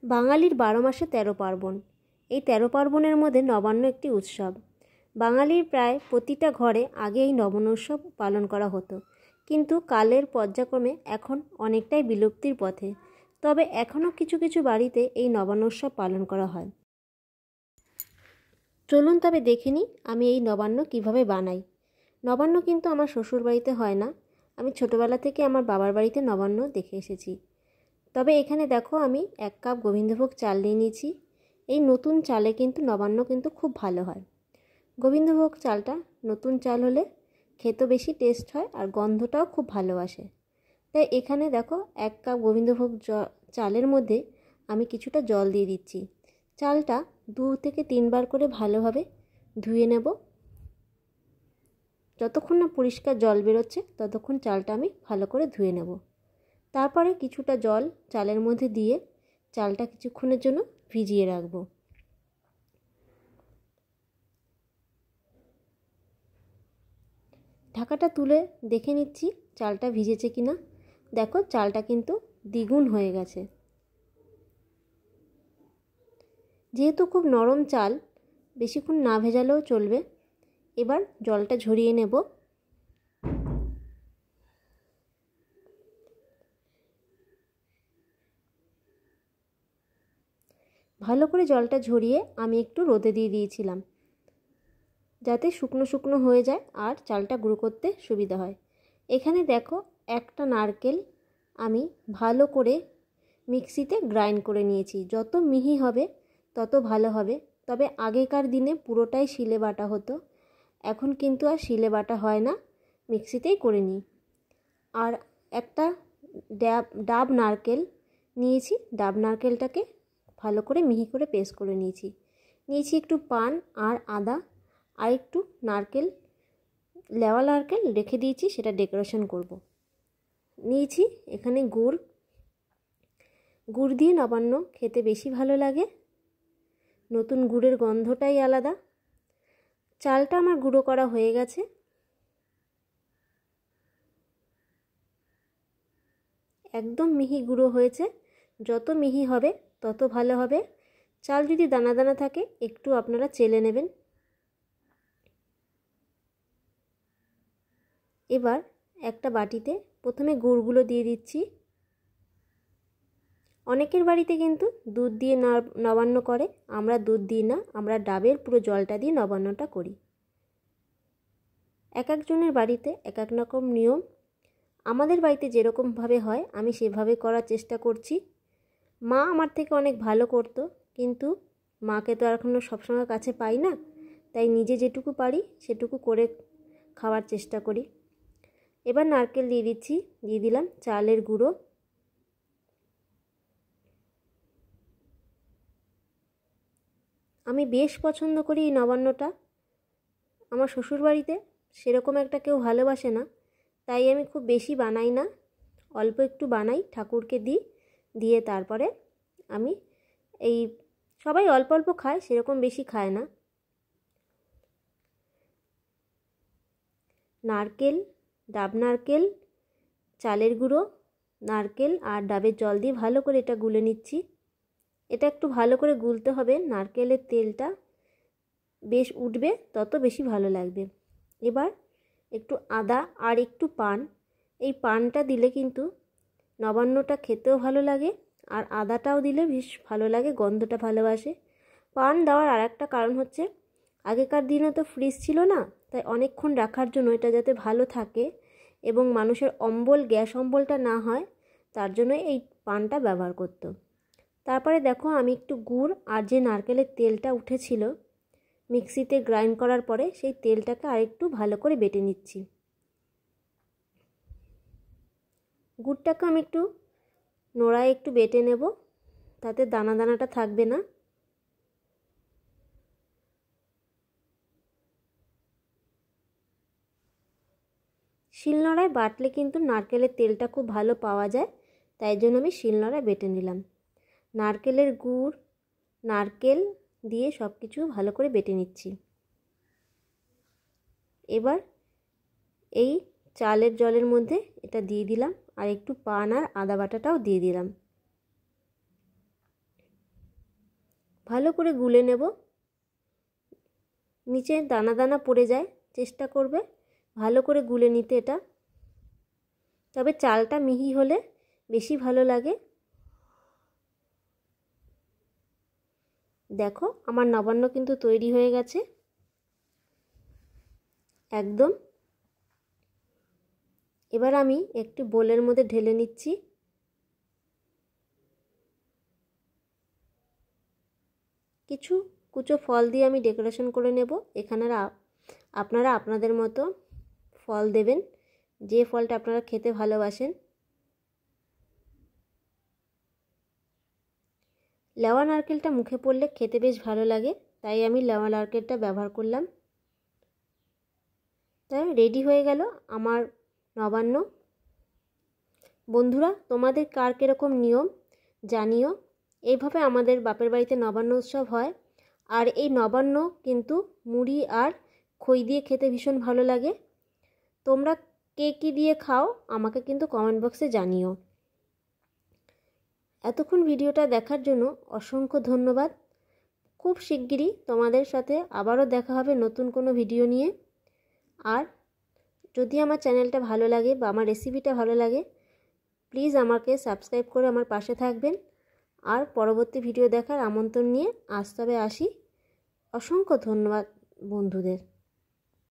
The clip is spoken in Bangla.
বাঙালির 12 মাসে 13 পার্বণ। এই 13 পার্বণের মধ্যে নবান্ন একটি উৎসব। বাঙালির প্রায় প্রতিটা ঘরে আগে এই নবান্ন উৎসব পালন করা হতো, কিন্তু কালের পর্যায়ক্রমে এখন অনেকটাই বিলুপ্তির পথে। তবে এখনও কিছু কিছু বাড়িতে এই নবান্ন উৎসব পালন করা হয়। চলুন তবে দেখে নিই আমি এই নবান্ন কিভাবে বানাই। নবান্ন কিন্তু আমার শ্বশুর বাড়িতে হয় না, আমি ছোটোবেলা থেকে আমার বাবার বাড়িতে নবান্ন দেখে এসেছি। তবে এখানে দেখো আমি 1 কাপ গোবিন্দভোগ চাল নিয়ে নিয়েছি। এই নতুন চালে কিন্তু নবান্ন কিন্তু খুব ভালো হয়। গোবিন্দভোগ চালটা নতুন চাল হলে খেতে বেশি টেস্ট হয় আর গন্ধটাও খুব ভালো আসে। তাই এখানে দেখো 1 কাপ গোবিন্দভোগ চালের মধ্যে আমি কিছুটা জল দিয়ে দিচ্ছি। চালটা 2 থেকে 3 বার করে ভালোভাবে ধুয়ে নেব। যতক্ষণ না পরিষ্কার জল বেরোচ্ছে ততক্ষণ চালটা আমি ভালো করে ধুয়ে নেব। তারপরে কিছুটা জল চালের মধ্যে দিয়ে চালটা কিছুক্ষণের জন্য ভিজিয়ে রাখব। ঢাকাটা তুলে দেখে নিচ্ছি চালটা ভিজেছে কিনা। দেখো চালটা কিন্তু দ্বিগুণ হয়ে গেছে। যেহেতু খুব নরম চাল, বেশিক্ষণ না ভেজালেও চলবে। এবার জলটা ঝরিয়ে নেব। ভালো করে জলটা ঝরিয়ে আমি একটু রোদে দিয়ে দিয়েছিলাম, যাতে শুকনো শুকনো হয়ে যায় আর চালটা গুঁড়ো করতে সুবিধা হয়। এখানে দেখো একটা নারকেল আমি ভালো করে মিক্সিতে গ্রাইন্ড করে নিয়েছি। যত মিহি হবে তত ভালো হবে। তবে আগেকার দিনে পুরোটাই শিলে বাটা হতো, এখন কিন্তু আর শিলে বাটা হয় না, মিক্সিতেই করে নিই। আর একটা ডাব নারকেল নিয়েছি, ডাব নারকেলটাকে ভালো করে মিহি করে পেস্ট করে নিয়েছি একটু পান আর আদা আর একটু নারকেল, লেওয়া নারকেল রেখে দিয়েছি, সেটা ডেকোরেশন করব। নিয়েছি এখানে গুড় দিয়ে নবান্ন খেতে বেশি ভালো লাগে, নতুন গুড়ের গন্ধটাই আলাদা। চালটা আমার গুঁড়ো করা হয়ে গেছে। একদম মিহি গুঁড়ো হয়েছে। যত মিহি হবে তত ভালো হবে। চাল যদি দানা দানা থাকে একটু আপনারা চেলে নেবেন। এবার একটা বাটিতে প্রথমে গুড়গুলো দিয়ে দিচ্ছি। অনেকের বাড়িতে কিন্তু দুধ দিয়ে নবান্ন করে, আমরা দুধ দিই না, আমরা ডাবের পুরো জলটা দিয়ে নবান্নটা করি। এক একজনের বাড়িতে এক এক রকম নিয়ম। আমাদের বাড়িতে যেরকমভাবে হয় আমি সেভাবে করার চেষ্টা করছি। মা আমার থেকে অনেক ভালো করতো, কিন্তু মাকে তো আর এখনও সবসময় কাছে পাই না, তাই নিজে যেটুকু পারি সেটুকু করে খাওয়ার চেষ্টা করি। এবার নারকেল দিয়ে দিলাম চালের গুঁড়ো। আমি বেশ পছন্দ করি এই নবান্নটা। আমার শ্বশুরবাড়িতে সেরকম একটা কেউ ভালোবাসে না, তাই আমি খুব বেশি বানাই না, অল্প একটু বানাই, ঠাকুরকে দিয়ে তারপরে আমি এই সবাই অল্প অল্প খায়, সেরকম বেশি খায় না। নারকেল, ডাব নারকেল, চালের গুঁড়ো, নারকেল আর ডাবের জল দিয়ে ভালো করে এটা গুলে নিচ্ছি। এটা একটু ভালো করে গুলতে হবে, নারকেলের তেলটা বেশ উঠবে তত বেশি ভালো লাগবে। এবার একটু আদা আর একটু পান, এই পানটা দিলে কিন্তু নবান্নটা খেতেও ভালো লাগে আর আদাটাও দিলে বেশ ভালো লাগে, গন্ধটা ভালোবাসে। পান দেওয়ার আর একটা কারণ হচ্ছে আগেকার দিনে তো ফ্রিজ ছিল না, তাই অনেকক্ষণ রাখার জন্য এটা যাতে ভালো থাকে এবং মানুষের গ্যাস অম্বলটা না হয়, তার জন্য এই পানটা ব্যবহার করত। তারপরে দেখো আমি একটু গুড় আর যে নারকেলের তেলটা উঠেছিল মিক্সিতে গ্রাইন্ড করার পরে সেই তেলটাকে আরেকটু ভালো করে বেটে নিচ্ছি। গুড়টাকে আমি একটু নোড়ায় একটু বেটে নেব, তাতে দানা দানাটা থাকবে না। শিলনোড়ায় বাটলে কিন্তু নারকেলের তেলটা খুব ভালো পাওয়া যায়, তাই জন্য আমি শিলনোড়ায় বেটে নিলাম। নারকেলের গুড়, নারকেল দিয়ে সব কিছু ভালো করে বেটে নিচ্ছি। এবার এই চালের জলের মধ্যে এটা দিয়ে দিলাম আর একটু পান আর আদা বাটাটাও দিয়ে দিলাম। ভালো করে গুলে নেব। নিচে দানা দানা পড়ে যায়, চেষ্টা করবে ভালো করে গুলে নিতে এটা। তবে চালটা মিহি হলে বেশি ভালো লাগে। দেখো আমার নবান্ন কিন্তু তৈরি হয়ে গেছে একদম। এবার আমি একটি বোলের মধ্যে ঢেলে নিচ্ছি। কিছু কুচো ফল দিয়ে আমি ডেকোরেশন করে নেব। এখানে আপনারা আপনাদের মতো ফল দেবেন, যে ফলটা আপনারা খেতে ভালোবাসেন। লেওয়া নারকেলটা মুখে পড়লে খেতে বেশ ভালো লাগে, তাই আমি লেওয়া নারকেলটা ব্যবহার করলাম। তাই রেডি হয়ে গেল আমার নবান্ন। বন্ধুরা, তোমাদের কার কীরকম নিয়ম জানিও। এইভাবে আমাদের বাপের বাড়িতে নবান্ন উৎসব হয়। আর এই নবান্ন কিন্তু মুড়ি আর খই দিয়ে খেতে ভীষণ ভালো লাগে। তোমরা কে কী দিয়ে খাও আমাকে কিন্তু কমেন্ট বক্সে জানিও। এতক্ষণ ভিডিওটা দেখার জন্য অসংখ্য ধন্যবাদ। খুব শিগগিরই তোমাদের সাথে আবারও দেখা হবে নতুন কোনো ভিডিও নিয়ে। আর যদি আমার চ্যানেলটা ভালো লাগে বা আমার রেসিপিটা ভালো লাগে, প্লিজ আমাকে সাবস্ক্রাইব করে আমার পাশে থাকবেন। আর পরবর্তী ভিডিও দেখার আমন্ত্রণ নিয়ে আজ তবে আসি। অসংখ্য ধন্যবাদ বন্ধুদের।